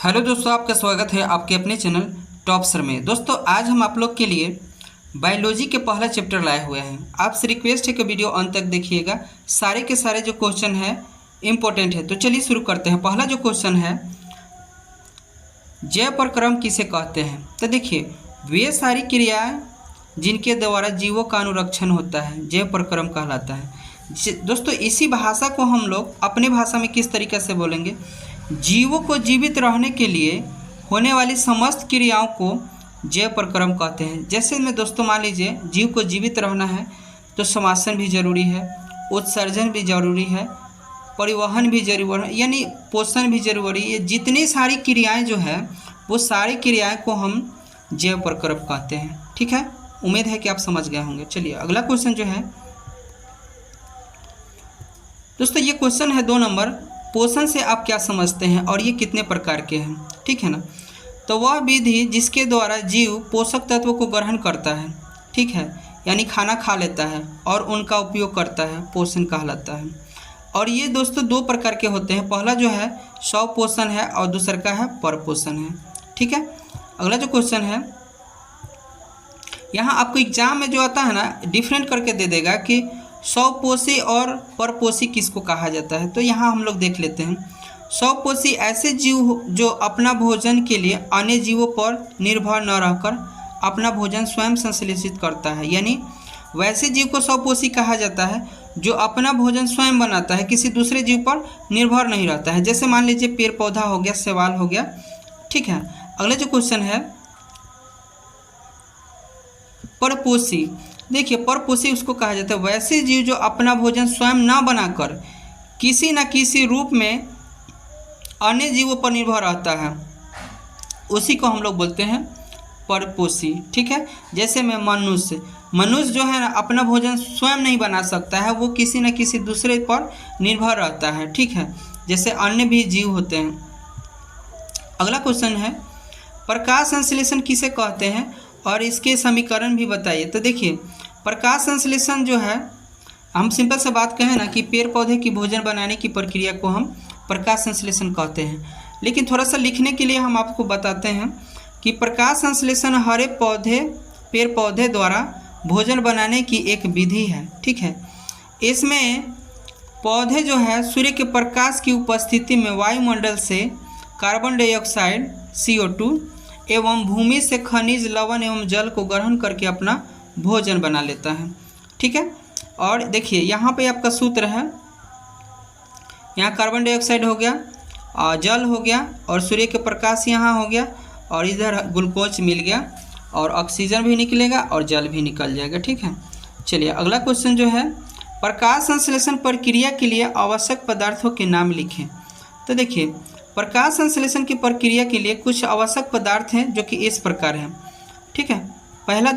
Hello दोस्तों, आपका स्वागत है आपके अपने चैनल टॉप सर में। दोस्तों आज हम आप लोग के लिए बायोलॉजी के पहला चैप्टर लाए हुए हैं। आपसे रिक्वेस्ट है कि वीडियो अंत तक देखिएगा। सारे के सारे जो क्वेश्चन है इम्पोर्टेंट है। तो चलिए शुरू करते हैं। पहला जो क्वेश्चन है, जैव प्रक्रम किसे कहते हैं? तो देखिए, वे सारी क्रियाएं जिनके द्वारा जीवों का अनुरक्षण होता है जैव प्रक्रम कहलाता है। दोस्तों इसी भाषा को हम लोग अपने भाषा में किस तरीके से बोलेंगे? जीवों को जीवित रहने के लिए होने वाली समस्त क्रियाओं को जैव प्रक्रम कहते हैं। जैसे में दोस्तों मान लीजिए, जीव को जीवित रहना है तो समासन भी जरूरी है, उत्सर्जन भी जरूरी है, परिवहन भी जरूरी है, यानी पोषण भी जरूरी है। जितनी सारी क्रियाएं जो है वो सारी क्रियाएं को हम जैव प्रक्रम कहते हैं। ठीक है, उम्मीद है कि आप समझ गए होंगे। चलिए अगला क्वेश्चन जो है दोस्तों, ये क्वेश्चन है 2 नंबर। पोषण से आप क्या समझते हैं और ये कितने प्रकार के हैं? ठीक है ना। तो वह विधि जिसके द्वारा जीव पोषक तत्वों को ग्रहण करता है, ठीक है, यानी खाना खा लेता है और उनका उपयोग करता है, पोषण कहलाता है। और ये दोस्तों 2 प्रकार के होते हैं। पहला जो है स्वपोषण है और दूसरा का है परपोषण है। ठीक है, अगला जो क्वेश्चन है, यहाँ आपको एग्जाम में जो आता है ना, डिफरेंट करके दे देगा कि स्वपोषी और परपोषी किसको कहा जाता है। तो यहाँ हम लोग देख लेते हैं। स्वपोषी ऐसे जीव जो अपना भोजन के लिए अन्य जीवों पर निर्भर न रहकर अपना भोजन स्वयं संश्लेषित करता है, यानी वैसे जीव को स्वपोषी कहा जाता है जो अपना भोजन स्वयं बनाता है, किसी दूसरे जीव पर निर्भर नहीं रहता है। जैसे मान लीजिए पेड़ पौधा हो गया, शैवाल हो गया। ठीक है, अगला जो क्वेश्चन है परपोषी। देखिए, परपोषी उसको कहा जाता है वैसे जीव जो अपना भोजन स्वयं न बनाकर किसी न किसी रूप में अन्य जीवों पर निर्भर रहता है, उसी को हम लोग बोलते हैं परपोषी। ठीक है, जैसे में मनुष्य जो है ना, अपना भोजन स्वयं नहीं बना सकता है, वो किसी न किसी दूसरे पर निर्भर रहता है। ठीक है, जैसे अन्य भी जीव होते हैं। अगला क्वेश्चन है, प्रकाश संश्लेषण किसे कहते हैं और इसके समीकरण भी बताइए। तो देखिए, प्रकाश संश्लेषण जो है, हम सिंपल से बात कहें ना कि पेड़ पौधे की भोजन बनाने की प्रक्रिया को हम प्रकाश संश्लेषण कहते हैं। लेकिन थोड़ा सा लिखने के लिए हम आपको बताते हैं कि प्रकाश संश्लेषण हरे पेड़ पौधे द्वारा भोजन बनाने की एक विधि है। ठीक है, इसमें पौधे जो है सूर्य के प्रकाश की उपस्थिति में वायुमंडल से कार्बन डाइऑक्साइड CO2 एवं भूमि से खनिज लवण एवं जल को ग्रहण करके अपना भोजन बना लेता है। ठीक है, और देखिए यहाँ पे आपका सूत्र है, यहाँ कार्बन डाइऑक्साइड हो गया और जल हो गया और सूर्य के प्रकाश यहाँ हो गया और इधर ग्लूकोज मिल गया और ऑक्सीजन भी निकलेगा और जल भी निकल जाएगा। ठीक है, चलिए अगला क्वेश्चन जो है, प्रकाश संश्लेषण प्रक्रिया के लिए आवश्यक पदार्थों के नाम लिखें। तो देखिए, प्रकाश संश्लेषण की प्रक्रिया के लिए कुछ आवश्यक पदार्थ हैं जो कि इस प्रकार हैं। ठीक है, पहला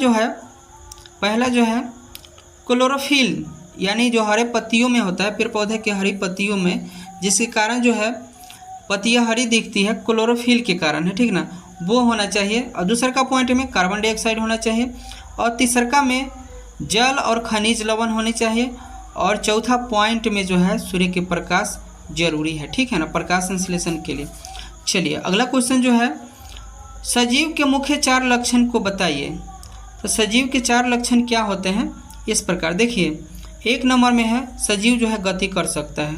जो है क्लोरोफिल, यानी जो हरे पत्तियों में होता है, पेड़ पौधे के हरी पत्तियों में, जिसके कारण जो है पत्तियां हरी दिखती है, क्लोरोफिल के कारण है। ठीक ना, वो होना चाहिए। और दूसरा का पॉइंट में कार्बन डाइऑक्साइड होना चाहिए और तीसरा में जल और खनिज लवण होने चाहिए और चौथा पॉइंट में जो है सूर्य के प्रकाश जरूरी है। ठीक है ना, प्रकाश संश्लेषण के लिए। चलिए अगला क्वेश्चन जो है, सजीव के मुख्य 4 लक्षण को बताइए। तो सजीव के 4 लक्षण क्या होते हैं? इस प्रकार देखिए, 1 नंबर में है सजीव जो है गति कर सकता है,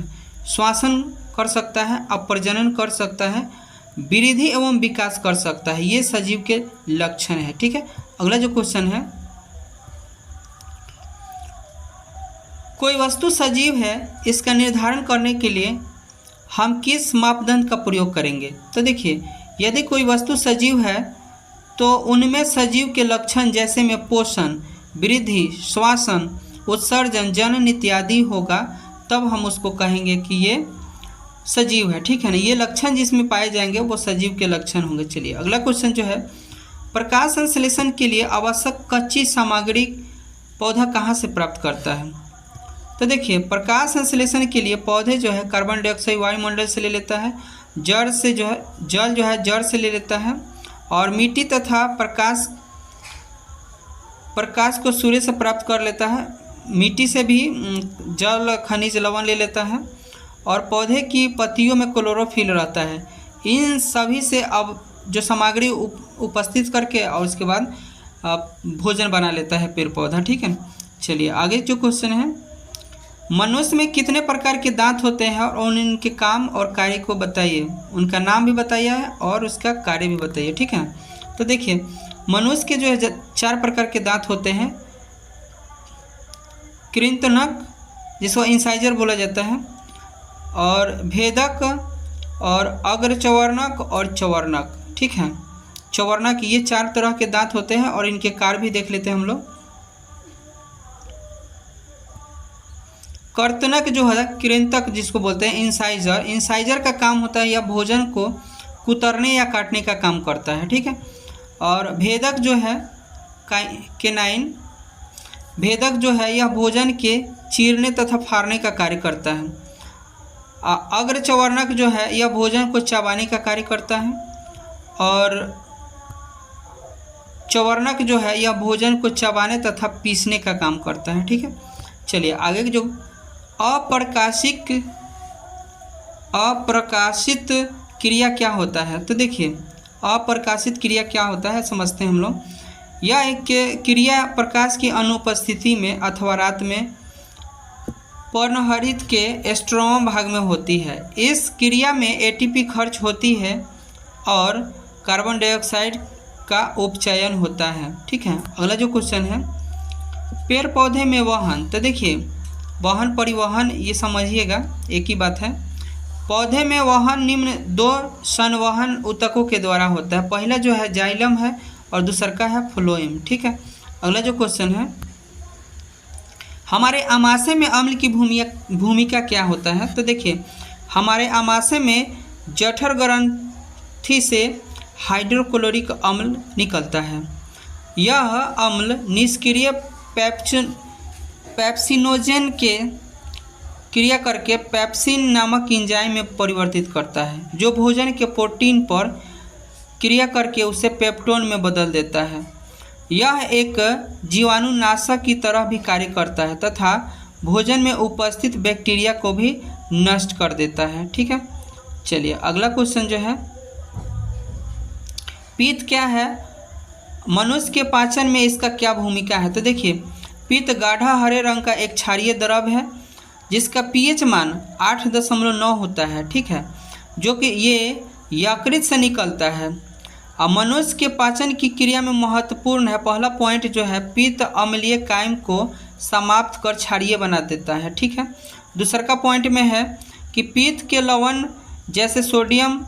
श्वसन कर सकता है, प्रजनन कर सकता है, वृद्धि एवं विकास कर सकता है। ये सजीव के लक्षण है। ठीक है, अगला जो क्वेश्चन है, कोई वस्तु सजीव है, इसका निर्धारण करने के लिए हम किस मापदंड का प्रयोग करेंगे? तो देखिए, यदि कोई वस्तु सजीव है तो उनमें सजीव के लक्षण जैसे में पोषण, वृद्धि, श्वसन, उत्सर्जन, जनन इत्यादि होगा, तब हम उसको कहेंगे कि ये सजीव है। ठीक है ना, ये लक्षण जिसमें पाए जाएंगे वो सजीव के लक्षण होंगे। चलिए अगला क्वेश्चन जो है, प्रकाश संश्लेषण के लिए आवश्यक कच्ची सामग्री पौधा कहाँ से प्राप्त करता है? तो देखिए, प्रकाश संश्लेषण के लिए पौधे जो है कार्बन डाइऑक्साइड वायुमंडल से ले लेता है, जल जो है जड़ से ले लेता है और मिट्टी तथा प्रकाश को सूर्य से प्राप्त कर लेता है। मिट्टी से भी जल खनिज लवण ले लेता है और पौधे की पत्तियों में क्लोरोफिल रहता है। इन सभी से अब जो सामग्री उपस्थित करके और उसके बाद भोजन बना लेता है पेड़ पौधा। ठीक है, चलिए आगे जो क्वेश्चन है, मनुष्य में कितने प्रकार के दांत होते हैं और उनके काम और कार्य को बताइए। उनका नाम भी बताइए और उसका कार्य भी बताइए। ठीक है, तो देखिए मनुष्य के जो है 4 प्रकार के दांत होते हैं। कृंतनक जिसको इंसाइजर बोला जाता है, और भेदक और अग्रचवर्णक और चवर्णक। ठीक है, चवर्णक, ये 4 तरह के दांत होते हैं और इनके कार्य भी देख लेते हैं हम लोग। कर्तनक जो है, कृंतक जिसको बोलते हैं, इंसाइजर, इंसाइजर का काम होता है यह भोजन को कुतरने या काटने का काम करता है। ठीक है, और भेदक जो है केनाइन, भेदक जो है यह भोजन के चीरने तथा फाड़ने का कार्य करता है। अग्रचवर्णक जो है यह भोजन को चबाने का कार्य करता है, और चवर्णक जो है यह भोजन को चबाने तथा पीसने का काम करता है। ठीक है, चलिए आगे जो अप्रकाशित क्रिया क्या होता है, तो देखिए अप्रकाशित क्रिया क्या होता है समझते हैं हम लोग। यह एक क्रिया प्रकाश की अनुपस्थिति में अथवा रात में पर्णहरित के स्ट्रोमा भाग में होती है। इस क्रिया में एटीपी खर्च होती है और कार्बन डाइऑक्साइड का उपचयन होता है। ठीक है, अगला जो क्वेश्चन है, पेड़ पौधे में वहन, तो देखिए वहन परिवहन ये समझिएगा एक ही बात है। पौधे में वहन निम्न 2 संवहन ऊतकों के द्वारा होता है। पहला जो है जाइलम है और दूसरा का है फ्लोएम। ठीक है, अगला जो क्वेश्चन है, हमारे आमाशय में अम्ल की भूमिका क्या होता है, तो देखिए हमारे आमाशय में जठर ग्रंथि से हाइड्रोक्लोरिक अम्ल निकलता है। यह अम्ल निष्क्रिय पेप्सिनोजेन के क्रिया करके पेप्सिन नामक एंजाइम में परिवर्तित करता है, जो भोजन के प्रोटीन पर क्रिया करके उसे पेप्टोन में बदल देता है। यह एक जीवाणुनाशक की तरह भी कार्य करता है तथा भोजन में उपस्थित बैक्टीरिया को भी नष्ट कर देता है। ठीक है, चलिए अगला क्वेश्चन जो है, पित्त क्या है, मनुष्य के पाचन में इसका क्या भूमिका है, तो देखिए पित्त गाढ़ा हरे रंग का एक क्षारीय द्रव है जिसका पीएच मान 8.9 होता है। ठीक है, जो कि ये यकृत से निकलता है और मनुष्य के पाचन की क्रिया में महत्वपूर्ण है। पहला पॉइंट जो है, पित्त अम्लीय कायम को समाप्त कर क्षारीय बना देता है। ठीक है, दूसरा का पॉइंट में है कि पित्त के लवण जैसे सोडियम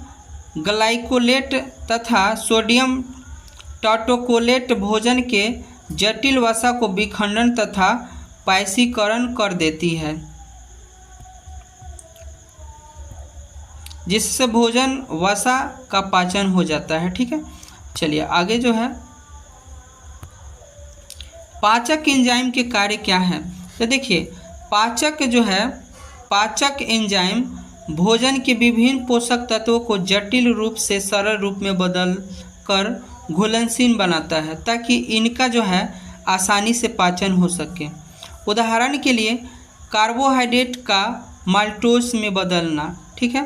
ग्लाइकोलेट तथा सोडियम टाटोकोलेट भोजन के जटिल वसा को विखंडन तथा पायसीकरण कर देती है, जिससे भोजन वसा का पाचन हो जाता है। ठीक है, चलिए आगे जो है, पाचक एंजाइम के कार्य क्या है, तो देखिए पाचक जो है, पाचक एंजाइम भोजन के विभिन्न पोषक तत्वों को जटिल रूप से सरल रूप में बदल कर घुलनशील बनाता है ताकि इनका जो है आसानी से पाचन हो सके। उदाहरण के लिए कार्बोहाइड्रेट का माल्टोज में बदलना। ठीक है,